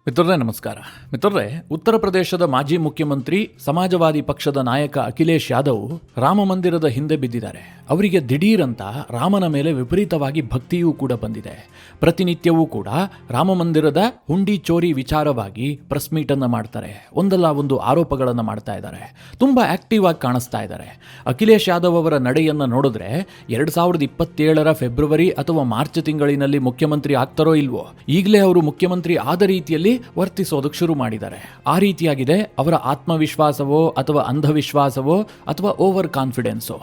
ಮಿತ್ರರೇ ನಮಸ್ಕಾರ. ಮಿತ್ರರೇ, ಉತ್ತರ ಪ್ರದೇಶದ ಮಾಜಿ ಮುಖ್ಯಮಂತ್ರಿ ಸಮಾಜವಾದಿ ಪಕ್ಷದ ನಾಯಕ ಅಖಿಲೇಶ್ ಯಾದವ್ ರಾಮ ಮಂದಿರದ ಹಿಂದೆ ಬಿದ್ದಿದ್ದಾರೆ. ಅವರಿಗೆ ದಿಢೀರಂತ ರಾಮನ ಮೇಲೆ ವಿಪರೀತವಾಗಿ ಭಕ್ತಿಯೂ ಕೂಡ ಬಂದಿದೆ. ಪ್ರತಿನಿತ್ಯವೂ ಕೂಡ ರಾಮ ಮಂದಿರದ ಹುಂಡಿ ಚೋರಿ ವಿಚಾರವಾಗಿ ಪ್ರೆಸ್ ಮೀಟ್ ಅನ್ನು ಮಾಡ್ತಾರೆ. ಒಂದಲ್ಲ ಒಂದು ಆರೋಪಗಳನ್ನು ಮಾಡ್ತಾ ಇದ್ದಾರೆ. ತುಂಬಾ ಆಕ್ಟಿವ್ ಆಗಿ ಕಾಣಿಸ್ತಾ ಇದ್ದಾರೆ. ಅಖಿಲೇಶ್ ಯಾದವ್ ಅವರ ನಡೆಯನ್ನು ನೋಡಿದ್ರೆ 2027 ಫೆಬ್ರವರಿ ಅಥವಾ ಮಾರ್ಚ್ ತಿಂಗಳಿನಲ್ಲಿ ಮುಖ್ಯಮಂತ್ರಿ ಆಗ್ತಾರೋ ಇಲ್ವೋ, ಈಗಲೇ ಅವರು ಮುಖ್ಯಮಂತ್ರಿ ಆದ ರೀತಿಯಲ್ಲಿ ವರ್ತಿಸೋದಕ್ಕೆ ಶುರು ಮಾಡಿದ್ದಾರೆ. ಆ ರೀತಿಯಾಗಿದೆ ಅವರ ಆತ್ಮವಿಶ್ವಾಸವೋ ಅಥವಾ ಅಂಧವಿಶ್ವಾಸವೋ ಅಥವಾ ಓವರ್ ಕಾನ್ಫಿಡೆನ್ಸೋ.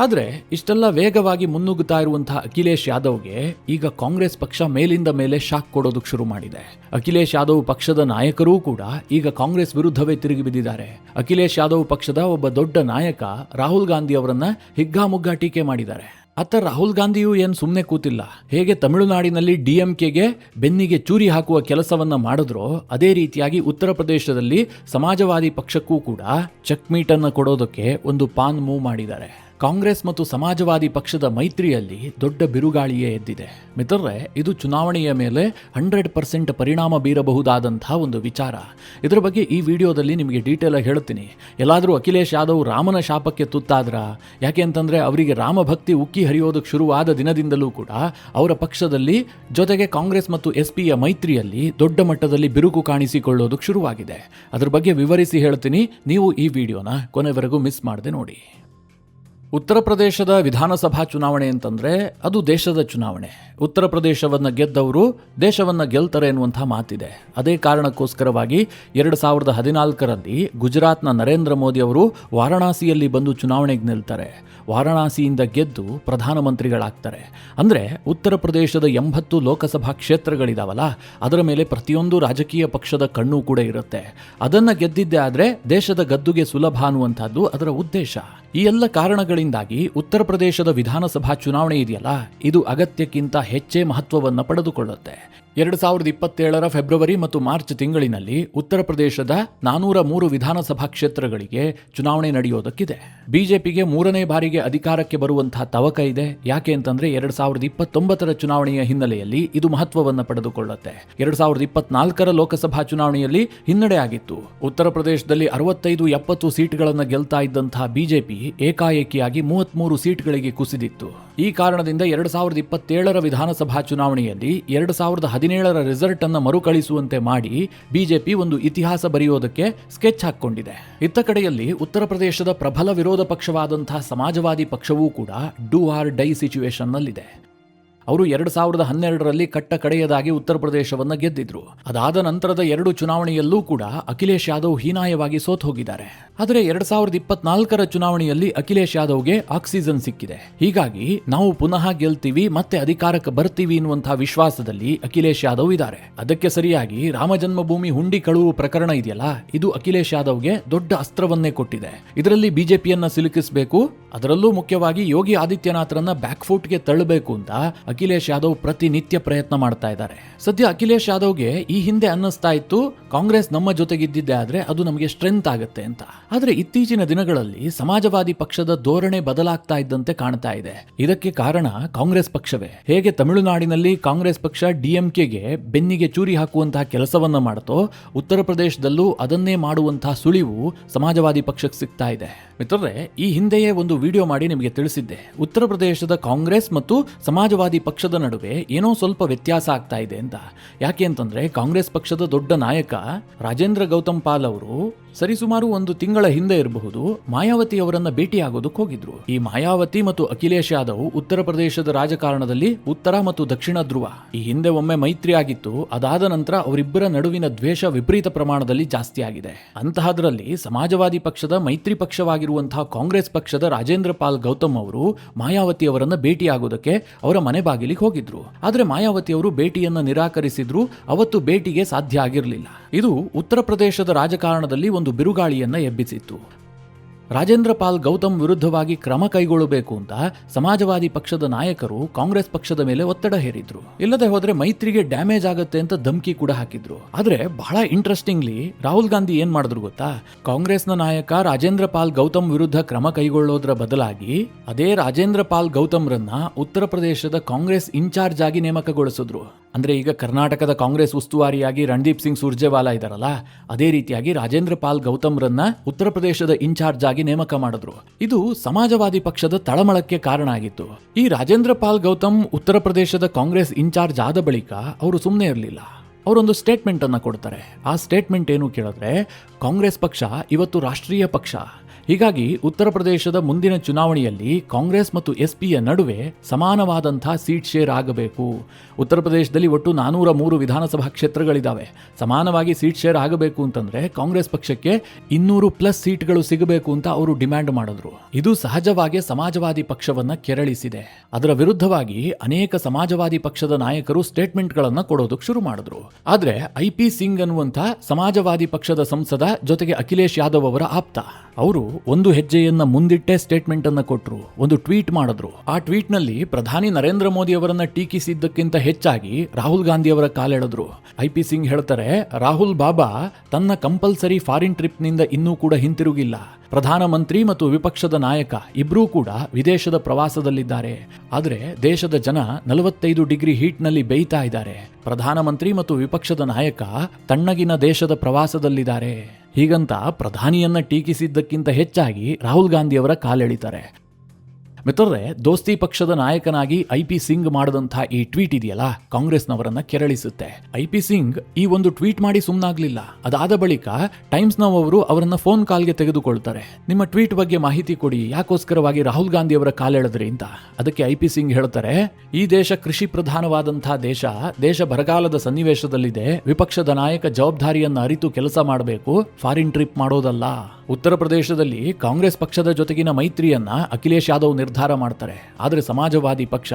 ಆದರೆ ಇಷ್ಟೆಲ್ಲ ವೇಗವಾಗಿ ಮುನ್ನುಗ್ಗುತ್ತಾ ಇರುವಂತಹ ಅಖಿಲೇಶ್ ಯಾದವ್ಗೆ ಈಗ ಕಾಂಗ್ರೆಸ್ ಪಕ್ಷ ಮೇಲಿಂದ ಮೇಲೆ ಶಾಕ್ ಕೊಡೋದಕ್ಕೆ ಶುರು ಮಾಡಿದೆ. ಅಖಿಲೇಶ್ ಯಾದವ್ ಪಕ್ಷದ ನಾಯಕರೂ ಕೂಡ ಈಗ ಕಾಂಗ್ರೆಸ್ ವಿರುದ್ಧವೇ ತಿರುಗಿ ಬಿದ್ದಿದ್ದಾರೆ. ಅಖಿಲೇಶ್ ಯಾದವ್ ಪಕ್ಷದ ಒಬ್ಬ ದೊಡ್ಡ ನಾಯಕ ರಾಹುಲ್ ಗಾಂಧಿ ಅವರನ್ನ ಹಿಗ್ಗಾಮುಗ್ಗಾ ಟೀಕೆ ಮಾಡಿದ್ದಾರೆ. ಅತ್ತ ರಾಹುಲ್ ಗಾಂಧಿಯೂ ಏನು ಸುಮ್ಮನೆ ಕೂತಿಲ್ಲ. ಹೇಗೆ ತಮಿಳುನಾಡಿನಲ್ಲಿ ಡಿಎಂಕೆಗೆ ಬೆನ್ನಿಗೆ ಚೂರಿ ಹಾಕುವ ಕೆಲಸವನ್ನ ಮಾಡಿದ್ರೋ ಅದೇ ರೀತಿಯಾಗಿ ಉತ್ತರ ಪ್ರದೇಶದಲ್ಲಿ ಸಮಾಜವಾದಿ ಪಕ್ಷಕ್ಕೂ ಕೂಡ ಚೆಕ್ಮೀಟ್ ಅನ್ನು ಕೊಡೋದಕ್ಕೆ ಒಂದು ಪಾನ್ ಮೂವ್ ಮಾಡಿದ್ದಾರೆ. ಕಾಂಗ್ರೆಸ್ ಮತ್ತು ಸಮಾಜವಾದಿ ಪಕ್ಷದ ಮೈತ್ರಿಯಲ್ಲಿ ದೊಡ್ಡ ಬಿರುಗಾಳಿಯೇ ಎದ್ದಿದೆ. ಮಿತ್ರರೇ, ಇದು ಚುನಾವಣೆಯ ಮೇಲೆ 100% ಪರಿಣಾಮ ಬೀರಬಹುದಾದಂತಹ ಒಂದು ವಿಚಾರ. ಇದರ ಬಗ್ಗೆ ಈ ವಿಡಿಯೋದಲ್ಲಿ ನಿಮಗೆ ಡೀಟೇಲ್ ಆಗಿ ಹೇಳ್ತೀನಿ. ಎಲ್ಲಾದರೂ ಅಖಿಲೇಶ್ ಯಾದವ್ ರಾಮನ ಶಾಪಕ್ಕೆ ತುತ್ತಾದ್ರ? ಯಾಕೆ ಅಂತಂದ್ರೆ ಅವರಿಗೆ ರಾಮಭಕ್ತಿ ಉಕ್ಕಿ ಹರಿಯೋದಕ್ಕೆ ಶುರುವಾದ ದಿನದಿಂದಲೂ ಕೂಡ ಅವರ ಪಕ್ಷದಲ್ಲಿ ಜೊತೆಗೆ ಕಾಂಗ್ರೆಸ್ ಮತ್ತು ಎಸ್ಪಿಯ ಮೈತ್ರಿಯಲ್ಲಿ ದೊಡ್ಡ ಮಟ್ಟದಲ್ಲಿ ಬಿರುಕು ಕಾಣಿಸಿಕೊಳ್ಳೋದಕ್ಕೆ ಶುರುವಾಗಿದೆ. ಅದರ ಬಗ್ಗೆ ವಿವರಿಸಿ ಹೇಳ್ತೀನಿ. ನೀವು ಈ ವಿಡಿಯೋನ ಕೊನೆವರೆಗೂ ಮಿಸ್ ಮಾಡದೆ ನೋಡಿ. ಉತ್ತರ ಪ್ರದೇಶದ ವಿಧಾನಸಭಾ ಚುನಾವಣೆ ಅಂತಂದ್ರೆ ಅದು ದೇಶದ ಚುನಾವಣೆ. ಉತ್ತರ ಪ್ರದೇಶವನ್ನ ಗೆದ್ದವರು ದೇಶವನ್ನ ಗೆಲ್ತಾರೆ ಎನ್ನುವಂತಹ ಮಾತಿದೆ. ಅದೇ ಕಾರಣಕ್ಕೋಸ್ಕರವಾಗಿ 2014ರಲ್ಲಿ ಗುಜರಾತ್ನ ನರೇಂದ್ರ ಮೋದಿ ಅವರು ವಾರಣಾಸಿಯಲ್ಲಿ ಬಂದು ಚುನಾವಣೆಗೆ ನಿಲ್ತಾರೆ. ವಾರಣಾಸಿಯಿಂದ ಗೆದ್ದು ಪ್ರಧಾನಮಂತ್ರಿಗಳಾಗ್ತಾರೆ. ಅಂದ್ರೆ ಉತ್ತರ ಪ್ರದೇಶದ 80 ಲೋಕಸಭಾ ಕ್ಷೇತ್ರಗಳಿದಾವಲ್ಲ, ಅದರ ಮೇಲೆ ಪ್ರತಿಯೊಂದು ರಾಜಕೀಯ ಪಕ್ಷದ ಕಣ್ಣು ಕೂಡ ಇರುತ್ತೆ. ಅದನ್ನ ಗೆದ್ದಿದ್ದೇ ಆದ್ರೆ ದೇಶದ ಗದ್ದುಗೆ ಸುಲಭ ಅನ್ನುವಂಥದ್ದು ಅದರ ಉದ್ದೇಶ. ಈ ಎಲ್ಲ ಕಾರಣಗಳಿಂದಾಗಿ ಉತ್ತರ ಪ್ರದೇಶದ ವಿಧಾನಸಭಾ ಚುನಾವಣೆ ಇದೆಯಲ್ಲ, ಇದು ಅಗತ್ಯಕ್ಕಿಂತ ಹೆಚ್ಚೇ ಮಹತ್ವವನ್ನು ಪಡೆದುಕೊಳ್ಳುತ್ತೆ. 2027 ಫೆಬ್ರವರಿ ಮತ್ತು ಮಾರ್ಚ್ ತಿಂಗಳಿನಲ್ಲಿ ಉತ್ತರ ಪ್ರದೇಶದ 403 ವಿಧಾನಸಭಾ ಕ್ಷೇತ್ರಗಳಿಗೆ ಚುನಾವಣೆ ನಡೆಯೋದಕ್ಕಿದೆ. ಬಿಜೆಪಿಗೆ 3ನೇ ಬಾರಿಗೆ ಅಧಿಕಾರಕ್ಕೆ ಬರುವಂತಹ ತವಕ ಇದೆ. ಯಾಕೆ ಅಂತಂದ್ರೆ 2029 ಚುನಾವಣೆಯ ಹಿನ್ನೆಲೆಯಲ್ಲಿ ಇದು ಮಹತ್ವವನ್ನು ಪಡೆದುಕೊಳ್ಳುತ್ತೆ. 2024 ಲೋಕಸಭಾ ಚುನಾವಣೆಯಲ್ಲಿ ಹಿನ್ನಡೆ ಆಗಿತ್ತು. ಉತ್ತರ ಪ್ರದೇಶದಲ್ಲಿ 65-70 ಸೀಟ್ಗಳನ್ನು ಗೆಲ್ತಾ ಇದ್ದಂತಹ ಬಿಜೆಪಿ ಏಕಾಏಕಿಯಾಗಿ 33 ಸೀಟ್ಗಳಿಗೆ ಕುಸಿದಿತ್ತು. ಈ ಕಾರಣದಿಂದ 2027 ವಿಧಾನಸಭಾ ಚುನಾವಣೆಯಲ್ಲಿ 2017 ರಿಸಲ್ಟ್ ಅನ್ನು ಮರುಕಳಿಸುವಂತೆ ಮಾಡಿ ಬಿಜೆಪಿ ಒಂದು ಇತಿಹಾಸ ಬರೆಯೋದಕ್ಕೆ ಸ್ಕೆಚ್ ಹಾಕಿಕೊಂಡಿದೆ. ಇತ್ತ ಕಡೆಯಲ್ಲಿ ಉತ್ತರ ಪ್ರದೇಶದ ಪ್ರಬಲ ವಿರೋಧ ಪಕ್ಷವಾದಂತಹ ಸಮಾಜವಾದಿ ಪಕ್ಷವೂ ಕೂಡ ಡೂ ಆರ್ ಡೈ ಸಿಚುವೇಶನ್ ನಲ್ಲಿದೆ. ಅವರು 2012ರಲ್ಲಿ ಕಟ್ಟ ಕಡೆಯದಾಗಿ ಉತ್ತರ ಪ್ರದೇಶವನ್ನು ಗೆದ್ದಿದ್ರು. ಅದಾದ ನಂತರದ 2 ಚುನಾವಣೆಯಲ್ಲೂ ಕೂಡ ಅಖಿಲೇಶ್ ಯಾದವ್ ಹೀನಾಯವಾಗಿ ಸೋತ್ ಹೋಗಿದ್ದಾರೆ. ಆದರೆ 2024 ಚುನಾವಣೆಯಲ್ಲಿ ಅಖಿಲೇಶ್ ಯಾದವ್ಗೆ ಆಕ್ಸಿಜನ್ ಸಿಕ್ಕಿದೆ. ಹೀಗಾಗಿ ನಾವು ಪುನಃ ಗೆಲ್ತೀವಿ, ಮತ್ತೆ ಅಧಿಕಾರಕ್ಕೆ ಬರ್ತೀವಿ ಎನ್ನುವಂತಹ ವಿಶ್ವಾಸದಲ್ಲಿ ಅಖಿಲೇಶ್ ಯಾದವ್ ಇದ್ದಾರೆ. ಅದಕ್ಕೆ ಸರಿಯಾಗಿ ರಾಮ ಜನ್ಮಭೂಮಿ ಹುಂಡಿ ಕಳುವು ಪ್ರಕರಣ ಇದೆಯಲ್ಲ, ಇದು ಅಖಿಲೇಶ್ ಯಾದವ್ಗೆ ದೊಡ್ಡ ಅಸ್ತ್ರವನ್ನೇ ಕೊಟ್ಟಿದೆ. ಇದರಲ್ಲಿ ಬಿಜೆಪಿಯನ್ನ ಸಿಲುಕಿಸಬೇಕು, ಅದರಲ್ಲೂ ಮುಖ್ಯವಾಗಿ ಯೋಗಿ ಆದಿತ್ಯನಾಥ್ರನ್ನ ಬ್ಯಾಕ್ಫುಟ್ಗೆ ತಳ್ಳಬೇಕು ಅಂತ ಅಖಿಲೇಶ್ ಯಾದವ್ ಪ್ರತಿನಿತ್ಯ ಪ್ರಯತ್ನ ಮಾಡ್ತಾ ಇದ್ದಾರೆ. ಸದ್ಯ ಅಖಿಲೇಶ್ ಯಾದವ್ಗೆ ಈ ಹಿಂದೆ ಅನ್ನಿಸ್ತಾ ಇತ್ತು ಕಾಂಗ್ರೆಸ್ ನಮ್ಮ ಜೊತೆಗಿದ್ದಿದ್ದೆ ಆದ್ರೆ ಅದು ನಮಗೆ ಸ್ಟ್ರೆಂತ್ ಆಗುತ್ತೆ ಅಂತ. ಆದ್ರೆ ಇತ್ತೀಚಿನ ದಿನಗಳಲ್ಲಿ ಸಮಾಜವಾದಿ ಪಕ್ಷದ ಧೋರಣೆ ಬದಲಾಗ್ತಾ ಇದ್ದಂತೆ ಕಾಣ್ತಾ ಇದೆ. ಇದಕ್ಕೆ ಕಾರಣ ಕಾಂಗ್ರೆಸ್ ಪಕ್ಷವೇ. ಹೇಗೆ ತಮಿಳುನಾಡಿನಲ್ಲಿ ಕಾಂಗ್ರೆಸ್ ಪಕ್ಷ ಡಿಎಂಕೆಗೆ ಬೆನ್ನಿಗೆ ಚೂರಿ ಹಾಕುವಂತಹ ಕೆಲಸವನ್ನ ಮಾಡುತ್ತೋ, ಉತ್ತರ ಪ್ರದೇಶದಲ್ಲೂ ಅದನ್ನೇ ಮಾಡುವಂತಹ ಸುಳಿವು ಸಮಾಜವಾದಿ ಪಕ್ಷಕ್ಕೆ ಸಿಗ್ತಾ ಇದೆ. ಮಿತ್ರರೇ, ಈ ಹಿಂದೆಯೇ ಒಂದು ವಿಡಿಯೋ ಮಾಡಿ ನಿಮಗೆ ತಿಳಿಸಿದ್ದೆ. ಉತ್ತರ ಪ್ರದೇಶದ ಕಾಂಗ್ರೆಸ್ ಮತ್ತು ಸಮಾಜವಾದಿ ಪಕ್ಷದ ನಡುವೆ ಏನೋ ಸ್ವಲ್ಪ ವ್ಯತ್ಯಾಸ ಆಗ್ತಾ ಇದೆ ಅಂತ. ಯಾಕೆ ಅಂತಂದ್ರೆ ಕಾಂಗ್ರೆಸ್ ಪಕ್ಷದ ದೊಡ್ಡ ನಾಯಕ ರಾಜೇಂದ್ರ ಗೌತಮ್ ಪಾಲ್ ಅವರು ಸರಿಸುಮಾರು 1 ತಿಂಗಳ ಹಿಂದೆ ಇರಬಹುದು ಮಾಯಾವತಿ ಅವರನ್ನ ಭೇಟಿಯಾಗೋದಕ್ಕೆ ಹೋಗಿದ್ರು. ಈ ಮಾಯಾವತಿ ಮತ್ತು ಅಖಿಲೇಶ್ ಯಾದವ್ ಉತ್ತರ ಪ್ರದೇಶದ ರಾಜಕಾರಣದಲ್ಲಿ ಉತ್ತರ ಮತ್ತು ದಕ್ಷಿಣ ಧ್ರುವ. ಈ ಹಿಂದೆ ಒಮ್ಮೆ ಮೈತ್ರಿ ಆಗಿತ್ತು. ಅದಾದ ನಂತರ ಅವರಿಬ್ಬರ ನಡುವಿನ ದ್ವೇಷ ವಿಪರೀತ ಪ್ರಮಾಣದಲ್ಲಿ ಜಾಸ್ತಿ ಆಗಿದೆ. ಅಂತಹದ್ರಲ್ಲಿ ಸಮಾಜವಾದಿ ಪಕ್ಷದ ಮೈತ್ರಿ ಪಕ್ಷವಾಗಿರುವಂತಹ ಕಾಂಗ್ರೆಸ್ ಪಕ್ಷದ ರಾಜೇಂದ್ರ ಪಾಲ್ ಗೌತಮ್ ಅವರು ಮಾಯಾವತಿ ಅವರನ್ನ ಭೇಟಿಯಾಗೋದಕ್ಕೆ ಅವರ ಮನೆ ಬಾಗಿಲಿಗೆ ಹೋಗಿದ್ರು. ಆದ್ರೆ ಮಾಯಾವತಿ ಅವರು ಭೇಟಿಯನ್ನ ನಿರಾಕರಿಸಿದ್ರು. ಅವತ್ತು ಭೇಟಿಗೆ ಸಾಧ್ಯ ಆಗಿರಲಿಲ್ಲ. ಇದು ಉತ್ತರ ಪ್ರದೇಶದ ರಾಜಕಾರಣದಲ್ಲಿ ಒಂದು ಬಿರುಗಾಳಿಯನ್ನ ಎಬ್ಬಿಸಿತ್ತು. ರಾಜೇಂದ್ರ ಪಾಲ್ ಗೌತಮ್ ವಿರುದ್ಧವಾಗಿ ಕ್ರಮ ಕೈಗೊಳ್ಳಬೇಕು ಅಂತ ಸಮಾಜವಾದಿ ಪಕ್ಷದ ನಾಯಕರು ಕಾಂಗ್ರೆಸ್ ಪಕ್ಷದ ಮೇಲೆ ಒತ್ತಡ ಹೇರಿದ್ರು. ಇಲ್ಲದೆ ಹೋದ್ರೆ ಮೈತ್ರಿಗೆ ಡ್ಯಾಮೇಜ್ ಆಗುತ್ತೆ ಅಂತ ಧಮಕಿ ಕೂಡ ಹಾಕಿದ್ರು. ಆದ್ರೆ ಬಹಳ ಇಂಟ್ರೆಸ್ಟಿಂಗ್ಲಿ ರಾಹುಲ್ ಗಾಂಧಿ ಏನ್ ಮಾಡಿದ್ರು ಗೊತ್ತಾ? ಕಾಂಗ್ರೆಸ್ನ ನಾಯಕ ರಾಜೇಂದ್ರ ಪಾಲ್ ಗೌತಮ್ ವಿರುದ್ಧ ಕ್ರಮ ಕೈಗೊಳ್ಳೋದ್ರ ಬದಲಾಗಿ ಅದೇ ರಾಜೇಂದ್ರ ಪಾಲ್ ಗೌತಮ್ರನ್ನ ಉತ್ತರ ಪ್ರದೇಶದ ಕಾಂಗ್ರೆಸ್ ಇನ್ಚಾರ್ಜ್ ಆಗಿ ನೇಮಕಗೊಳಿಸಿದ್ರು. ಅಂದ್ರೆ ಈಗ ಕರ್ನಾಟಕದ ಕಾಂಗ್ರೆಸ್ ಉಸ್ತುವಾರಿಯಾಗಿ ರಣದೀಪ್ ಸಿಂಗ್ ಸುರ್ಜೇವಾಲಾ ಇದಾರಲ್ಲ, ಅದೇ ರೀತಿಯಾಗಿ ರಾಜೇಂದ್ರ ಪಾಲ್ ಗೌತಮ್ರನ್ನ ಉತ್ತರ ಪ್ರದೇಶದ ಇನ್ಚಾರ್ಜ್ ಆಗಿ ನೇಮಕ ಮಾಡಿದ್ರು. ಇದು ಸಮಾಜವಾದಿ ಪಕ್ಷದ ತಳಮಳಕ್ಕೆ ಕಾರಣ ಆಗಿತ್ತು. ಈ ರಾಜೇಂದ್ರ ಪಾಲ್ ಗೌತಮ್ ಉತ್ತರ ಪ್ರದೇಶದ ಕಾಂಗ್ರೆಸ್ ಇನ್ಚಾರ್ಜ್ ಆದ ಬಳಿಕ ಅವರು ಸುಮ್ಮನೆ ಇರಲಿಲ್ಲ. ಅವರೊಂದು ಸ್ಟೇಟ್ಮೆಂಟ್ ಅನ್ನ ಕೊಡ್ತಾರೆ. ಆ ಸ್ಟೇಟ್ಮೆಂಟ್ ಏನು ಕೇಳಿದ್ರೆ, ಕಾಂಗ್ರೆಸ್ ಪಕ್ಷ ಇವತ್ತು ರಾಷ್ಟ್ರೀಯ ಪಕ್ಷ. ಹೀಗಾಗಿ ಉತ್ತರ ಪ್ರದೇಶದ ಮುಂದಿನ ಚುನಾವಣೆಯಲ್ಲಿ ಕಾಂಗ್ರೆಸ್ ಮತ್ತು ಎಸ್ಪಿಯ ನಡುವೆ ಸಮಾನವಾದಂತಹ ಸೀಟ್ ಶೇರ್ ಆಗಬೇಕು. ಉತ್ತರ ಪ್ರದೇಶದಲ್ಲಿ ಒಟ್ಟು 403 ವಿಧಾನಸಭಾ ಕ್ಷೇತ್ರಗಳಿದ್ದಾವೆ. ಸಮಾನವಾಗಿ ಸೀಟ್ ಶೇರ್ ಆಗಬೇಕು ಅಂತಂದ್ರೆ ಕಾಂಗ್ರೆಸ್ ಪಕ್ಷಕ್ಕೆ 200+ ಸೀಟ್ಗಳು ಸಿಗಬೇಕು ಅಂತ ಅವರು ಡಿಮ್ಯಾಂಡ್ ಮಾಡಿದ್ರು. ಇದು ಸಹಜವಾಗಿ ಸಮಾಜವಾದಿ ಪಕ್ಷವನ್ನ ಕೆರಳಿಸಿದೆ. ಅದರ ವಿರುದ್ಧವಾಗಿ ಅನೇಕ ಸಮಾಜವಾದಿ ಪಕ್ಷದ ನಾಯಕರು ಸ್ಟೇಟ್ಮೆಂಟ್ಗಳನ್ನ ಕೊಡೋದಕ್ಕೆ ಶುರು ಮಾಡಿದ್ರು. ಆದ್ರೆ IP ಸಿಂಗ್ ಅನ್ನುವಂಥ ಸಮಾಜವಾದಿ ಪಕ್ಷದ ಸಂಸದ, ಜೊತೆಗೆ ಅಖಿಲೇಶ್ ಯಾದವ್ ಅವರ ಆಪ್ತ, ಅವರು ಒಂದು ಹೆಜ್ಜೆಯನ್ನ ಮುಂದಿಟ್ಟೆ ಸ್ಟೇಟ್ಮೆಂಟ್ ಅನ್ನ ಕೊಟ್ಟರು. ಒಂದು ಟ್ವೀಟ್ ಮಾಡಿದ್ರು. ಆ ಟ್ವೀಟ್ ನಲ್ಲಿ ಪ್ರಧಾನಿ ನರೇಂದ್ರ ಮೋದಿ ಅವರನ್ನ ಟೀಕಿಸಿದ್ದಕ್ಕಿಂತ ಹೆಚ್ಚಾಗಿ ರಾಹುಲ್ ಗಾಂಧಿ ಅವರ ಕಾಲೆಳೆದ್ರು. IP ಸಿಂಗ್ ಹೇಳ್ತಾರೆ, ರಾಹುಲ್ ಬಾಬಾ ತನ್ನ ಕಂಪಲ್ಸರಿ ಫಾರಿನ್ ಟ್ರಿಪ್ ನಿಂದ ಇನ್ನೂ ಕೂಡ ಹಿಂತಿರುಗಿಲ್ಲ. ಪ್ರಧಾನಮಂತ್ರಿ ಮತ್ತು ವಿಪಕ್ಷದ ನಾಯಕ ಇಬ್ರೂ ಕೂಡ ವಿದೇಶದ ಪ್ರವಾಸದಲ್ಲಿದ್ದಾರೆ. ಆದರೆ ದೇಶದ ಜನ 45 ಡಿಗ್ರಿ ಹೀಟ್ ನಲ್ಲಿ ಬೇಯ್ತಾ ಇದ್ದಾರೆ. ಪ್ರಧಾನಮಂತ್ರಿ ಮತ್ತು ವಿಪಕ್ಷದ ನಾಯಕ ತಣ್ಣಗಿನ ದೇಶದ ಪ್ರವಾಸದಲ್ಲಿದ್ದಾರೆ. ಹೀಗಂತ ಪ್ರಧಾನಿಯನ್ನ ಟೀಕಿಸಿದ್ದಕ್ಕಿಂತ ಹೆಚ್ಚಾಗಿ ರಾಹುಲ್ ಗಾಂಧಿ ಅವರ ಕಾಲೆಳಿತಾರೆ. ಮಿತ್ರರೇ, ದೋಸ್ತಿ ಪಕ್ಷದ ನಾಯಕನಾಗಿ IP ಸಿಂಗ್ ಮಾಡಿದಂತಹ ಈ ಟ್ವೀಟ್ ಇದೆಯಲ್ಲ, ಕಾಂಗ್ರೆಸ್ನವರನ್ನ ಕೆರಳಿಸುತ್ತೆ. IP ಸಿಂಗ್ ಈ ಒಂದು ಟ್ವೀಟ್ ಮಾಡಿ ಸುಮ್ಮನಾಗ್ಲಿಲ್ಲ. ಅದಾದ ಬಳಿಕ ಟೈಮ್ಸ್ ನೌ ಅವರು ಅವರನ್ನ ಫೋನ್ ಕಾಲ್ಗೆ ತೆಗೆದುಕೊಳ್ತಾರೆ. ನಿಮ್ಮ ಟ್ವೀಟ್ ಬಗ್ಗೆ ಮಾಹಿತಿ ಕೊಡಿ, ಯಾಕೋಸ್ಕರವಾಗಿ ರಾಹುಲ್ ಗಾಂಧಿ ಅವರ ಕಾಲೆಳೆದ್ರಿ ಅಂತ. ಅದಕ್ಕೆ IP ಸಿಂಗ್ ಹೇಳ್ತಾರೆ, ಈ ದೇಶ ಕೃಷಿ ಪ್ರಧಾನವಾದಂತಹ ದೇಶ ಬರಗಾಲದ ಸನ್ನಿವೇಶದಲ್ಲಿದೆ. ವಿಪಕ್ಷದ ನಾಯಕ ಜವಾಬ್ದಾರಿಯನ್ನ ಅರಿತು ಕೆಲಸ ಮಾಡಬೇಕು, ಫಾರಿನ್ ಟ್ರಿಪ್ ಮಾಡೋದಲ್ಲ. ಉತ್ತರ ಪ್ರದೇಶದಲ್ಲಿ ಕಾಂಗ್ರೆಸ್ ಪಕ್ಷದ ಜೊತೆಗಿನ ಮೈತ್ರಿಯನ್ನ ಅಖಿಲೇಶ್ ಯಾದವ್ ನಿರ್ಧಾರ ಮಾಡ್ತಾರೆ. ಆದರೆ ಸಮಾಜವಾದಿ ಪಕ್ಷ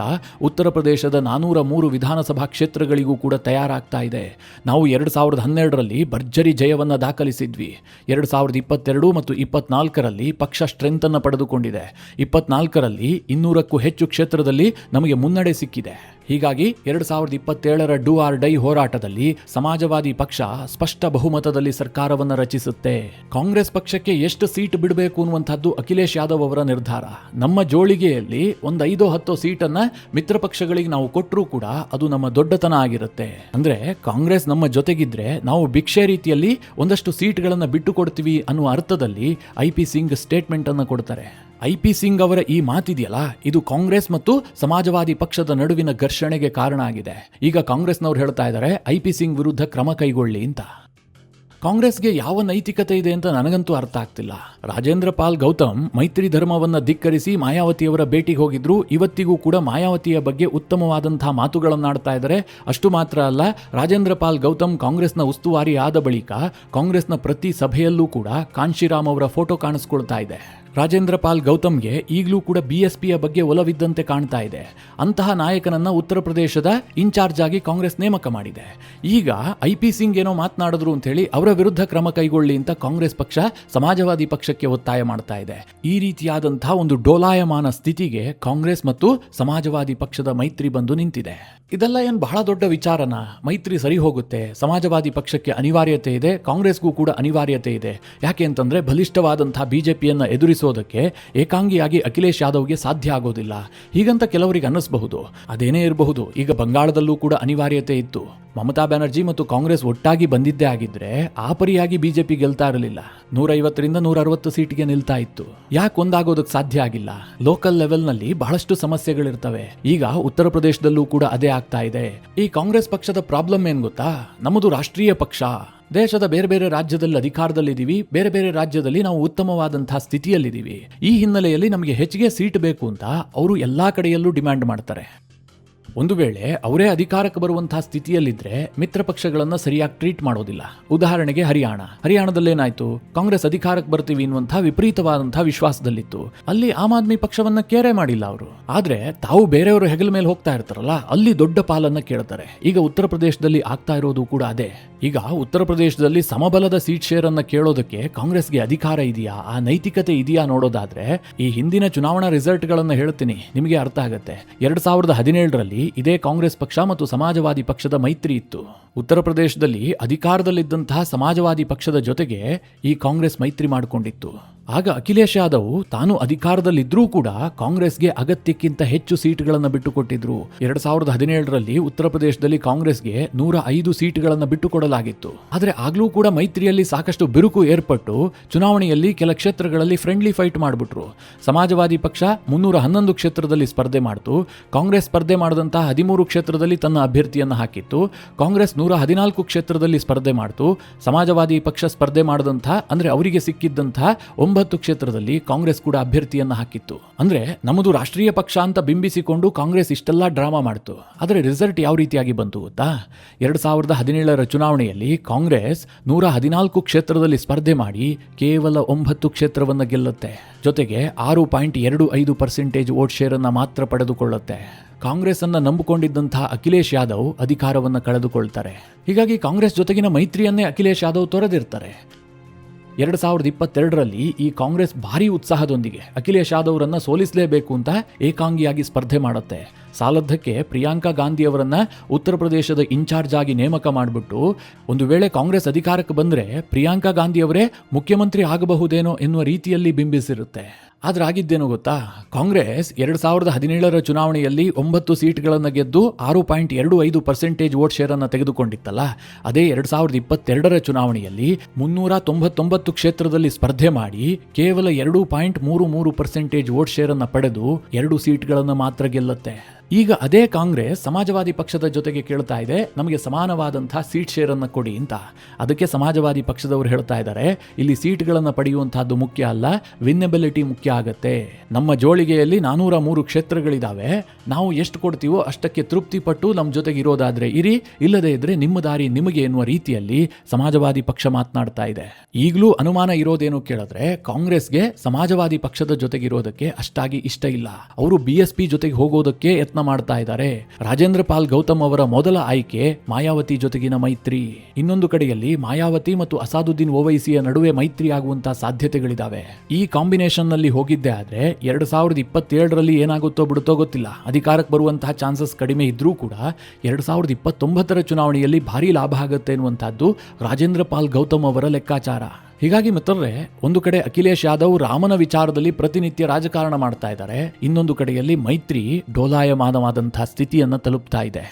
ಉತ್ತರ ಪ್ರದೇಶದ 403 ವಿಧಾನಸಭಾ ಕ್ಷೇತ್ರಗಳಿಗೂ ಕೂಡ ತಯಾರಾಗ್ತಾ ಇದೆ. ನಾವು 2012ರಲ್ಲಿ ಭರ್ಜರಿ ಜಯವನ್ನ ದಾಖಲಿಸಿದ್ವಿ. 2022 ಮತ್ತು 24ರಲ್ಲಿ ಪಕ್ಷ ಸ್ಟ್ರೆಂತ್ ಅನ್ನು ಪಡೆದುಕೊಂಡಿದೆ. 24ರಲ್ಲಿ 200ಕ್ಕೂ ಹೆಚ್ಚು ಕ್ಷೇತ್ರದಲ್ಲಿ ನಮಗೆ ಮುನ್ನಡೆ ಸಿಕ್ಕಿದೆ. ಹೀಗಾಗಿ 2027ರ ಡೂ ಆರ್ ಡೈ ಹೋರಾಟದಲ್ಲಿ ಸಮಾಜವಾದಿ ಪಕ್ಷ ಸ್ಪಷ್ಟ ಬಹುಮತದಲ್ಲಿ ಸರ್ಕಾರವನ್ನ ರಚಿಸುತ್ತೆ. ಕಾಂಗ್ರೆಸ್ ಪಕ್ಷಕ್ಕೆ ಎಷ್ಟು ಸೀಟ್ ಬಿಡಬೇಕು ಅನ್ನುವಂಥದ್ದು ಅಖಿಲೇಶ್ ಯಾದವ್ ಅವರ ನಿರ್ಧಾರ. ನಮ್ಮ ಜೋಳಿಗೆಯಲ್ಲಿ ಒಂದು 5-10 ಸೀಟನ್ನ ಮಿತ್ರ ಪಕ್ಷಗಳಿಗೆ ನಾವು ಕೊಟ್ಟರೂ ಕೂಡ ಅದು ನಮ್ಮ ದೊಡ್ಡತನ ಆಗಿರುತ್ತೆ. ಅಂದ್ರೆ ಕಾಂಗ್ರೆಸ್ ನಮ್ಮ ಜೊತೆಗಿದ್ರೆ ನಾವು ಭಿಕ್ಷೆ ರೀತಿಯಲ್ಲಿ ಒಂದಷ್ಟು ಸೀಟ್ಗಳನ್ನ ಬಿಟ್ಟು ಕೊಡ್ತೀವಿ ಅನ್ನುವ ಅರ್ಥದಲ್ಲಿ IP ಸಿಂಗ್ ಸ್ಟೇಟ್ಮೆಂಟ್ ಅನ್ನು ಕೊಡ್ತಾರೆ. IP ಸಿಂಗ್ ಅವರ ಈ ಮಾತಿದೆಯಲ್ಲ, ಇದು ಕಾಂಗ್ರೆಸ್ ಮತ್ತು ಸಮಾಜವಾದಿ ಪಕ್ಷದ ನಡುವಿನ ಘರ್ಷಣೆಗೆ ಕಾರಣ ಆಗಿದೆ. ಈಗ ಕಾಂಗ್ರೆಸ್ನವ್ರು ಹೇಳ್ತಾ ಇದ್ದಾರೆ IP ಸಿಂಗ್ ವಿರುದ್ಧ ಕ್ರಮ ಕೈಗೊಳ್ಳಿ ಅಂತ. ಕಾಂಗ್ರೆಸ್ಗೆ ಯಾವ ನೈತಿಕತೆ ಇದೆ ಅಂತ ನನಗಂತೂ ಅರ್ಥ ಆಗ್ತಿಲ್ಲ. ರಾಜೇಂದ್ರ ಪಾಲ್ ಗೌತಮ್ ಮೈತ್ರಿ ಧರ್ಮವನ್ನ ಧಿಕ್ಕರಿಸಿ ಮಾಯಾವತಿಯವರ ಭೇಟಿಗೆ ಹೋಗಿದ್ರು. ಇವತ್ತಿಗೂ ಕೂಡ ಮಾಯಾವತಿಯ ಬಗ್ಗೆ ಉತ್ತಮವಾದಂತಹ ಮಾತುಗಳನ್ನಾಡ್ತಾ ಇದ್ದಾರೆ. ಅಷ್ಟು ಮಾತ್ರ ಅಲ್ಲ, ರಾಜೇಂದ್ರ ಪಾಲ್ ಗೌತಮ್ ಕಾಂಗ್ರೆಸ್ನ ಉಸ್ತುವಾರಿ ಆದ ಬಳಿಕ ಕಾಂಗ್ರೆಸ್ನ ಪ್ರತಿ ಸಭೆಯಲ್ಲೂ ಕೂಡ ಕಾಂಶಿರಾಮ್ ಅವರ ಫೋಟೋ ಕಾಣಿಸ್ಕೊಳ್ತಾ ಇದೆ. ರಾಜೇಂದ್ರ ಪಾಲ್ ಗೌತಮ್ಗೆ ಈಗಲೂ ಕೂಡ BSPಯ ಬಗ್ಗೆ ಒಲವಿದ್ದಂತೆ ಕಾಣ್ತಾ ಇದೆ. ಅಂತಹ ನಾಯಕನನ್ನ ಉತ್ತರ ಪ್ರದೇಶದ ಇನ್ಚಾರ್ಜ್ ಆಗಿ ಕಾಂಗ್ರೆಸ್ ನೇಮಕ ಮಾಡಿದೆ. ಈಗ IP ಸಿಂಗ್ ಏನೋ ಮಾತನಾಡಿದ್ರು ಅಂತ ಹೇಳಿ ಅವರ ವಿರುದ್ಧ ಕ್ರಮ ಕೈಗೊಳ್ಳಿ ಅಂತ ಕಾಂಗ್ರೆಸ್ ಪಕ್ಷ ಸಮಾಜವಾದಿ ಪಕ್ಷಕ್ಕೆ ಒತ್ತಾಯ ಮಾಡ್ತಾ ಇದೆ. ಈ ರೀತಿಯಾದಂತಹ ಒಂದು ಡೋಲಾಯಮಾನ ಸ್ಥಿತಿಗೆ ಕಾಂಗ್ರೆಸ್ ಮತ್ತು ಸಮಾಜವಾದಿ ಪಕ್ಷದ ಮೈತ್ರಿ ಬಂದು ನಿಂತಿದೆ. ಇದೆಲ್ಲ ಏನು ಬಹಳ ದೊಡ್ಡ ವಿಚಾರನ? ಮೈತ್ರಿ ಸರಿ ಹೋಗುತ್ತೆ, ಸಮಾಜವಾದಿ ಪಕ್ಷಕ್ಕೆ ಅನಿವಾರ್ಯತೆ ಇದೆ, ಕಾಂಗ್ರೆಸ್ಗೂ ಕೂಡ ಅನಿವಾರ್ಯತೆ ಇದೆ. ಯಾಕೆ ಅಂತಂದ್ರೆ ಬಲಿಷ್ಠವಾದಂತಹ BJPಯನ್ನ ಎದುರಿಸೋದಕ್ಕೆ ಏಕಾಂಗಿಯಾಗಿ ಅಖಿಲೇಶ್ ಯಾದವ್ಗೆ ಸಾಧ್ಯ ಆಗೋದಿಲ್ಲ. ಹೀಗಂತ ಕೆಲವರಿಗೆ ಅನ್ನಿಸಬಹುದು. ಅದೇನೇ ಇರಬಹುದು. ಈಗ ಬಂಗಾಳದಲ್ಲೂ ಕೂಡ ಅನಿವಾರ್ಯತೆ ಇತ್ತು. ಮಮತಾ ಬ್ಯಾನರ್ಜಿ ಮತ್ತು ಕಾಂಗ್ರೆಸ್ ಒಟ್ಟಾಗಿ ಬಂದಿದ್ದೇ ಆಗಿದ್ರೆ ಆ ಪರಿಯಾಗಿ BJP ಗೆಲ್ತಾ ಇರಲಿಲ್ಲ. 150ರಿಂದ 160 ಸೀಟ್ಗೆ ನಿಲ್ತಾ ಇತ್ತು. ಯಾಕೆ ಒಂದಾಗೋದಕ್ಕೆ ಸಾಧ್ಯ ಆಗಿಲ್ಲ? ಲೋಕಲ್ ಲೆವೆಲ್ನಲ್ಲಿ ಬಹಳಷ್ಟು ಸಮಸ್ಯೆಗಳಿರ್ತವೆ. ಈಗ ಉತ್ತರ ಪ್ರದೇಶದಲ್ಲೂ ಕೂಡ ಅದೇ ಆಗ್ತಾ ಇದೆ. ಈ ಕಾಂಗ್ರೆಸ್ ಪಕ್ಷದ ಪ್ರಾಬ್ಲಮ್ ಏನ್ ಗೊತ್ತಾ? ನಮ್ಮದು ರಾಷ್ಟ್ರೀಯ ಪಕ್ಷ. ದೇಶದ ಬೇರೆ ಬೇರೆ ರಾಜ್ಯದಲ್ಲಿ ಅಧಿಕಾರದಲ್ಲಿದ್ದೀವಿ. ಬೇರೆ ಬೇರೆ ರಾಜ್ಯದಲ್ಲಿ ನಾವು ಉತ್ತಮವಾದಂತಹ ಸ್ಥಿತಿಯಲ್ಲಿದ್ದೀವಿ. ಈ ಹಿನ್ನೆಲೆಯಲ್ಲಿ ನಮಗೆ ಹೆಚ್ಚಿಗೆ ಸೀಟ್ ಬೇಕು ಅಂತ ಅವರು ಎಲ್ಲಾ ಕಡೆಯಲ್ಲೂ ಡಿಮ್ಯಾಂಡ್ ಮಾಡ್ತಾರೆ. ಒಂದು ವೇಳೆ ಅವರೇ ಅಧಿಕಾರಕ್ಕೆ ಬರುವಂತಹ ಸ್ಥಿತಿಯಲ್ಲಿದ್ರೆ ಮಿತ್ರ ಪಕ್ಷಗಳನ್ನ ಸರಿಯಾಗಿ ಟ್ರೀಟ್ ಮಾಡೋದಿಲ್ಲ. ಉದಾಹರಣೆಗೆ ಹರಿಯಾಣದಲ್ಲಿ ಏನಾಯ್ತು, ಕಾಂಗ್ರೆಸ್ ಅಧಿಕಾರಕ್ಕೆ ಬರ್ತೀವಿ ಎನ್ನುವಂತಹ ವಿಪರೀತವಾದಂತಹ ವಿಶ್ವಾಸದಲ್ಲಿತ್ತು. ಅಲ್ಲಿ ಆಮ್ ಆದ್ಮಿ ಪಕ್ಷವನ್ನ ಕೇರೆ ಮಾಡಿಲ್ಲ ಅವರು. ಆದ್ರೆ ತಾವು ಬೇರೆಯವರು ಹೆಗಲ ಮೇಲೆ ಹೋಗ್ತಾ ಇರ್ತಾರಲ್ಲ, ಅಲ್ಲಿ ದೊಡ್ಡ ಪಾಲನ್ನ ಕೇಳ್ತಾರೆ. ಈಗ ಉತ್ತರ ಪ್ರದೇಶದಲ್ಲಿ ಆಗ್ತಾ ಇರೋದು ಕೂಡ ಅದೇ. ಈಗ ಉತ್ತರ ಪ್ರದೇಶದಲ್ಲಿ ಸಮಬಲದ ಸೀಟ್ ಶೇರ್ ಅನ್ನ ಕೇಳೋದಕ್ಕೆ ಕಾಂಗ್ರೆಸ್ಗೆ ಅಧಿಕಾರ ಇದೆಯಾ, ಆ ನೈತಿಕತೆ ಇದೆಯಾ ನೋಡೋದಾದ್ರೆ ಈ ಹಿಂದಿನ ಚುನಾವಣಾ ರಿಸಲ್ಟ್ ಗಳನ್ನ ಹೇಳ್ತೀನಿ, ನಿಮಗೆ ಅರ್ಥ ಆಗುತ್ತೆ. 2017ರಲ್ಲಿ ಇದೇ ಕಾಂಗ್ರೆಸ್ ಪಕ್ಷ ಮತ್ತು ಸಮಾಜವಾದಿ ಪಕ್ಷದ ಮೈತ್ರಿ ಇತ್ತು. ಉತ್ತರ ಪ್ರದೇಶದಲ್ಲಿ ಅಧಿಕಾರದಲ್ಲಿದ್ದಂತಹ ಸಮಾಜವಾದಿ ಪಕ್ಷದ ಜೊತೆಗೆ ಈ ಕಾಂಗ್ರೆಸ್ ಮೈತ್ರಿ ಮಾಡಿಕೊಂಡಿತ್ತು. ಆಗ ಅಖಿಲೇಶ್ ಯಾದವ್ ತಾನು ಅಧಿಕಾರದಲ್ಲಿದ್ರೂ ಕೂಡ ಕಾಂಗ್ರೆಸ್ಗೆ ಅಗತ್ಯಕ್ಕಿಂತ ಹೆಚ್ಚು ಸೀಟ್ಗಳನ್ನು ಬಿಟ್ಟುಕೊಟ್ಟಿದ್ರು. 2017ರಲ್ಲಿ ಉತ್ತರ ಪ್ರದೇಶದಲ್ಲಿ ಕಾಂಗ್ರೆಸ್ಗೆ 105 ಸೀಟ್ಗಳನ್ನು ಬಿಟ್ಟುಕೊಡಲಾಗಿತ್ತು. ಆದ್ರೆ ಆಗ್ಲೂ ಕೂಡ ಮೈತ್ರಿಯಲ್ಲಿ ಸಾಕಷ್ಟು ಬಿರುಕು ಏರ್ಪಟ್ಟು ಚುನಾವಣೆಯಲ್ಲಿ ಕೆಲ ಕ್ಷೇತ್ರಗಳಲ್ಲಿ ಫ್ರೆಂಡ್ಲಿ ಫೈಟ್ ಮಾಡಿಬಿಟ್ರು. ಸಮಾಜವಾದಿ ಪಕ್ಷ 311 ಕ್ಷೇತ್ರದಲ್ಲಿ ಸ್ಪರ್ಧೆ ಮಾಡಿತು. ಕಾಂಗ್ರೆಸ್ ಸ್ಪರ್ಧೆ ಮಾಡಿದಂತಹ 13 ಕ್ಷೇತ್ರದಲ್ಲಿ ತನ್ನ ಅಭ್ಯರ್ಥಿಯನ್ನು ಹಾಕಿತ್ತು. ಕಾಂಗ್ರೆಸ್ 114 ಕ್ಷೇತ್ರದಲ್ಲಿ ಸ್ಪರ್ಧೆ ಮಾಡಿತು. ಸಮಾಜವಾದಿ ಪಕ್ಷ ಸ್ಪರ್ಧೆ ಮಾಡಿದಂತಹ ಅಂದ್ರೆ ಅವರಿಗೆ ಸಿಕ್ಕಿದ್ದಂತಹ 9 ಕ್ಷೇತ್ರದಲ್ಲಿ ಕಾಂಗ್ರೆಸ್ ಕೂಡ ಅಭ್ಯರ್ಥಿಯನ್ನ ಹಾಕಿತ್ತು. ಅಂದ್ರೆ ನಮ್ಮದು ರಾಷ್ಟ್ರೀಯ ಪಕ್ಷ ಅಂತ ಬಿಂಬಿಸಿಕೊಂಡು ಕಾಂಗ್ರೆಸ್ ಇಷ್ಟೆಲ್ಲಾ ಡ್ರಾಮಾ ಮಾಡಿತು. ಆದರೆ ರಿಸಲ್ಟ್ ಯಾವ ರೀತಿಯಾಗಿ ಬಂತು ಗೊತ್ತಾ? 2017ರ ಚುನಾವಣೆಯಲ್ಲಿ ಕಾಂಗ್ರೆಸ್ 114 ಕ್ಷೇತ್ರದಲ್ಲಿ ಸ್ಪರ್ಧೆ ಮಾಡಿ ಕೇವಲ 9 ಕ್ಷೇತ್ರವನ್ನ ಗೆಲ್ಲುತ್ತೆ. ಜೊತೆಗೆ 6.25% ವೋಟ್ ಶೇರ್ ಅನ್ನ ಮಾತ್ರ ಪಡೆದುಕೊಳ್ಳುತ್ತೆ. ಕಾಂಗ್ರೆಸ್ ಅನ್ನ ನಂಬಿಕೊಂಡಿದ್ದಂತಹ ಅಖಿಲೇಶ್ ಯಾದವ್ ಅಧಿಕಾರವನ್ನು ಕಳೆದುಕೊಳ್ತಾರೆ. ಹೀಗಾಗಿ ಕಾಂಗ್ರೆಸ್ ಜೊತೆಗಿನ ಮೈತ್ರಿಯನ್ನೇ ಅಖಿಲೇಶ್ ಯಾದವ್ ತೊರೆದಿರ್ತಾರೆ. 2022ರಲ್ಲಿ ಈ ಕಾಂಗ್ರೆಸ್ ಭಾರಿ ಉತ್ಸಾಹದೊಂದಿಗೆ ಅಖಿಲೇಶ್ ಯಾದವ್ರನ್ನ ಸೋಲಿಸಲೇಬೇಕು ಅಂತ ಏಕಾಂಗಿಯಾಗಿ ಸ್ಪರ್ಧೆ ಮಾಡುತ್ತೆ. ಸಾಲದ್ದಕ್ಕೆ ಪ್ರಿಯಾಂಕಾ ಗಾಂಧಿ ಅವರನ್ನ ಉತ್ತರ ಪ್ರದೇಶದ ಇನ್ಚಾರ್ಜ್ ಆಗಿ ನೇಮಕ ಮಾಡಿಬಿಟ್ಟು ಒಂದು ವೇಳೆ ಕಾಂಗ್ರೆಸ್ ಅಧಿಕಾರಕ್ಕೆ ಬಂದ್ರೆ ಪ್ರಿಯಾಂಕಾ ಗಾಂಧಿ ಅವರೇ ಮುಖ್ಯಮಂತ್ರಿ ಆಗಬಹುದೇನೋ ಎನ್ನುವ ರೀತಿಯಲ್ಲಿ ಬಿಂಬಿಸಿರುತ್ತೆ. ಆದ್ರೆ ಆಗಿದ್ದೇನೋ ಗೊತ್ತಾ? ಕಾಂಗ್ರೆಸ್ 2017ರ ಚುನಾವಣೆಯಲ್ಲಿ 9 ಸೀಟ್ಗಳನ್ನು ಗೆದ್ದು 6.25% ವೋಟ್ ಶೇರ್ ಅನ್ನು ತೆಗೆದುಕೊಂಡಿತ್ತಲ್ಲ, ಅದೇ 2022ರ ಚುನಾವಣೆಯಲ್ಲಿ 399 ಕ್ಷೇತ್ರದಲ್ಲಿ ಸ್ಪರ್ಧೆ ಮಾಡಿ ಕೇವಲ 2.33% ವೋಟ್ ಶೇರ್ ಅನ್ನು ಪಡೆದು 2 ಸೀಟ್ಗಳನ್ನು ಮಾತ್ರ ಗೆಲ್ಲುತ್ತೆ. ಈಗ ಅದೇ ಕಾಂಗ್ರೆಸ್ ಸಮಾಜವಾದಿ ಪಕ್ಷದ ಜೊತೆಗೆ ಕೇಳ್ತಾ ಇದೆ, ನಮಗೆ ಸಮಾನವಾದಂತಹ ಸೀಟ್ ಶೇರ್ ಅನ್ನು ಕೊಡಿ ಅಂತ. ಅದಕ್ಕೆ ಸಮಾಜವಾದಿ ಪಕ್ಷದವರು ಹೇಳ್ತಾ ಇದ್ದಾರೆ, ಇಲ್ಲಿ ಸೀಟ್ಗಳನ್ನು ಪಡೆಯುವಂತಹದ್ದು ಮುಖ್ಯ ಅಲ್ಲ, ವಿನ್ನಬಿಲಿಟಿ ಮುಖ್ಯ ಆಗತ್ತೆ. ನಮ್ಮ ಜೋಳಿಗೆಯಲ್ಲಿ 403 ಕ್ಷೇತ್ರಗಳಿದಾವೆ, ನಾವು ಎಷ್ಟು ಕೊಡ್ತೀವೋ ಅಷ್ಟಕ್ಕೆ ತೃಪ್ತಿ ಪಟ್ಟು ನಮ್ಮ ಜೊತೆಗೆ ಇರೋದಾದ್ರೆ ಇರಿ, ಇಲ್ಲದೇ ಇದ್ರೆ ನಿಮ್ಮ ದಾರಿ ನಿಮಗೆ ಎನ್ನುವ ರೀತಿಯಲ್ಲಿ ಸಮಾಜವಾದಿ ಪಕ್ಷ ಮಾತನಾಡ್ತಾ ಇದೆ. ಈಗಲೂ ಅನುಮಾನ ಇರೋದೇನು ಕೇಳಿದ್ರೆ, ಕಾಂಗ್ರೆಸ್ಗೆ ಸಮಾಜವಾದಿ ಪಕ್ಷದ ಜೊತೆಗಿರೋದಕ್ಕೆ ಅಷ್ಟಾಗಿ ಇಷ್ಟ ಇಲ್ಲ. ಅವರು BSP ಜೊತೆಗೆ ಹೋಗೋದಕ್ಕೆ ಯತ್ನ ಮಾಡ್ತಾ ಇದ್ದಾರೆ. ರಾಜೇಂದ್ರ ಪಾಲ್ ಗೌತಮ್ ಅವರ ಮೊದಲ ಆಯ್ಕೆ ಮಾಯಾವತಿ ಜೊತೆಗಿನ ಮೈತ್ರಿ. ಇನ್ನೊಂದು ಕಡೆಯಲ್ಲಿ ಮಾಯಾವತಿ ಮತ್ತು ಅಸಾದುದ್ದೀನ್ ಓವೈಸಿಯ ನಡುವೆ ಮೈತ್ರಿ ಆಗುವಂತಹ ಸಾಧ್ಯತೆಗಳಿದಾವೆ. ಈ ಕಾಂಬಿನೇಷನ್ ನಲ್ಲಿ ಹೋಗಿದ್ದೆ ಆದ್ರೆ 2027ರಲ್ಲಿ ಏನಾಗುತ್ತೋ ಬಿಡುತ್ತೋ ಗೊತ್ತಿಲ್ಲ. ಅಧಿಕಾರಕ್ಕೆ ಬರುವಂತಹ ಚಾನ್ಸಸ್ ಕಡಿಮೆ ಇದ್ರೂ ಕೂಡ 2029ರ ಚುನಾವಣೆಯಲ್ಲಿ ಭಾರಿ ಲಾಭ ಆಗುತ್ತೆ ಎನ್ನುವಂತಹದ್ದು ರಾಜೇಂದ್ರ ಪಾಲ್ ಗೌತಮ್ ಅವರ ಲೆಕ್ಕಾಚಾರ. ಹೀಗಾಗಿ ಮಿತ್ರರೇ, ಒಂದು ಕಡೆ ಅಖಿಲೇಶ್ ಯಾದವ್ ರಾಮನ ವಿಚಾರದಲ್ಲಿ ಪ್ರತಿನಿತ್ಯ ರಾಜಕಾರಣ ಮಾಡ್ತಾ ಇದ್ದಾರೆ, ಇನ್ನೊಂದು ಕಡೆಯಲ್ಲಿ ಮೈತ್ರಿ ಡೋಲಾಯಮಾನವಾದಂತಹ ಸ್ಥಿತಿಯನ್ನು ತಲುಪ್ತಾ ಇದೆ.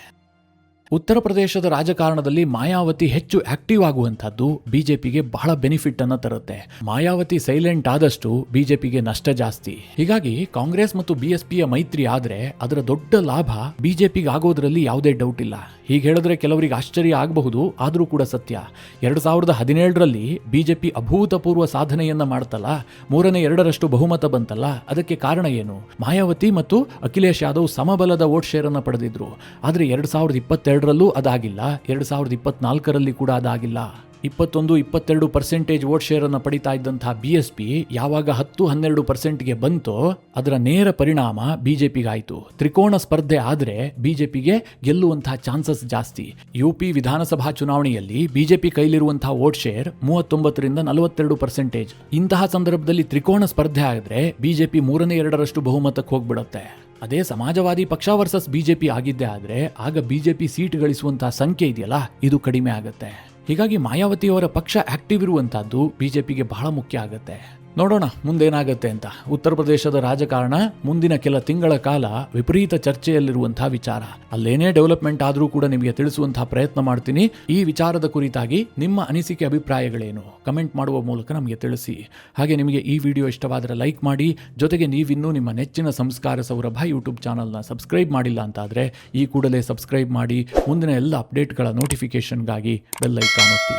ಉತ್ತರ ಪ್ರದೇಶದ ರಾಜಕಾರಣದಲ್ಲಿ ಮಾಯಾವತಿ ಹೆಚ್ಚು ಆಕ್ಟಿವ್ ಆಗುವಂತಹದ್ದು ಬಿಜೆಪಿಗೆ ಬಹಳ ಬೆನಿಫಿಟ್ ಅನ್ನ ತರುತ್ತೆ. ಮಾಯಾವತಿ ಸೈಲೆಂಟ್ ಆದಷ್ಟು ಬಿಜೆಪಿಗೆ ನಷ್ಟ ಜಾಸ್ತಿ. ಹೀಗಾಗಿ ಕಾಂಗ್ರೆಸ್ ಮತ್ತು BSPಯ ಮೈತ್ರಿ ಆದ್ರೆ ಅದರ ದೊಡ್ಡ ಲಾಭ ಬಿಜೆಪಿಗೆ ಆಗೋದ್ರಲ್ಲಿ ಯಾವುದೇ ಡೌಟ್ ಇಲ್ಲ. ಹೀಗೆ ಹೇಳಿದ್ರೆ ಕೆಲವರಿಗೆ ಆಶ್ಚರ್ಯ ಆಗಬಹುದು, ಆದರೂ ಕೂಡ ಸತ್ಯ. 2017ರಲ್ಲಿ ಬಿಜೆಪಿ ಅಭೂತಪೂರ್ವ ಸಾಧನೆಯನ್ನ ಮಾಡ್ತಲ್ಲ, 3/2 ಬಹುಮತ ಬಂತಲ್ಲ, ಅದಕ್ಕೆ ಕಾರಣ ಏನು? ಮಾಯಾವತಿ ಮತ್ತು ಅಖಿಲೇಶ್ ಯಾದವ್ ಸಮಬಲದ ವೋಟ್ ಶೇರ್ ಅನ್ನ ಪಡೆದಿದ್ರು. ಆದ್ರೆ 2022ರಲ್ಲೂ ಅದಾಗಿಲ್ಲ, 2024ರಲ್ಲಿ ಕೂಡ ಅದಾಗಿಲ್ಲ. 21-22% ವೋಟ್ ಶೇರ್ ಅನ್ನು ಪಡಿತಾ ಇದ್ದಂತಹ BSP ಯಾವಾಗ 10-12%ಗೆ ಬಂತೋ ಅದರ ನೇರ ಪರಿಣಾಮ ಬಿಜೆಪಿಗಾಯಿತು. ತ್ರಿಕೋಣ ಸ್ಪರ್ಧೆ ಆದ್ರೆ ಬಿಜೆಪಿಗೆ ಗೆಲ್ಲುವಂತಹ ಚಾನ್ಸಸ್ ಜಾಸ್ತಿ. UP ವಿಧಾನಸಭಾ ಚುನಾವಣೆಯಲ್ಲಿ ಬಿಜೆಪಿ ಕೈಲಿರುವಂತಹ ವೋಟ್ ಶೇರ್ 39-42%. ಇಂತಹ ಸಂದರ್ಭದಲ್ಲಿ ತ್ರಿಕೋಣ ಸ್ಪರ್ಧೆ ಆದ್ರೆ ಬಿಜೆಪಿ 3/2 ಬಹುಮತಕ್ಕೆ ಹೋಗ್ಬಿಡುತ್ತೆ. ಅದೇ ಸಮಾಜವಾದಿ ಪಕ್ಷ ವರ್ಸಸ್ ಬಿಜೆಪಿ ಆಗಿದ್ದೆ ಆದ್ರೆ ಆಗ ಬಿಜೆಪಿ ಸೀಟ್ ಗಳಿಸುವಂತಹ ಸಂಖ್ಯೆ ಇದೆಯಲ್ಲ, ಇದು ಕಡಿಮೆ ಆಗುತ್ತೆ. ಹೀಗಾಗಿ ಮಾಯಾವತಿಯವರ ಪಕ್ಷ ಆಕ್ಟಿವ್ ಇರುವಂತಹದ್ದು ಬಿಜೆಪಿಗೆ ಬಹಳ ಮುಖ್ಯ ಆಗುತ್ತೆ. ನೋಡೋಣ ಮುಂದೇನಾಗತ್ತೆ ಅಂತ. ಉತ್ತರ ಪ್ರದೇಶದ ರಾಜಕಾರಣ ಮುಂದಿನ ಕೆಲ ತಿಂಗಳ ಕಾಲ ವಿಪರೀತ ಚರ್ಚೆಯಲ್ಲಿರುವಂತಹ ವಿಚಾರ. ಅಲ್ಲೇನೇ ಡೆವಲಪ್ಮೆಂಟ್ ಆದರೂ ಕೂಡ ನಿಮಗೆ ತಿಳಿಸುವಂತಹ ಪ್ರಯತ್ನ ಮಾಡ್ತೀನಿ. ಈ ವಿಚಾರದ ಕುರಿತಾಗಿ ನಿಮ್ಮ ಅನಿಸಿಕೆ ಅಭಿಪ್ರಾಯಗಳೇನು ಕಮೆಂಟ್ ಮಾಡುವ ಮೂಲಕ ನಮಗೆ ತಿಳಿಸಿ. ಹಾಗೆ ನಿಮಗೆ ಈ ವಿಡಿಯೋ ಇಷ್ಟವಾದರೆ ಲೈಕ್ ಮಾಡಿ. ಜೊತೆಗೆ ನೀವಿನ್ನೂ ನಿಮ್ಮ ನೆಚ್ಚಿನ ಸಂಸ್ಕಾರ ಸೌರಭ ಯೂಟ್ಯೂಬ್ ಚಾನಲ್ನ ಸಬ್ಸ್ಕ್ರೈಬ್ ಮಾಡಿಲ್ಲ ಅಂತಾದರೆ ಈ ಕೂಡಲೇ ಸಬ್ಸ್ಕ್ರೈಬ್ ಮಾಡಿ. ಮುಂದಿನ ಎಲ್ಲ ಅಪ್ಡೇಟ್ಗಳ ನೋಟಿಫಿಕೇಶನ್ಗಾಗಿ ಬೆಲ್ ಐಕಾನ್ ಒತ್ತಿ.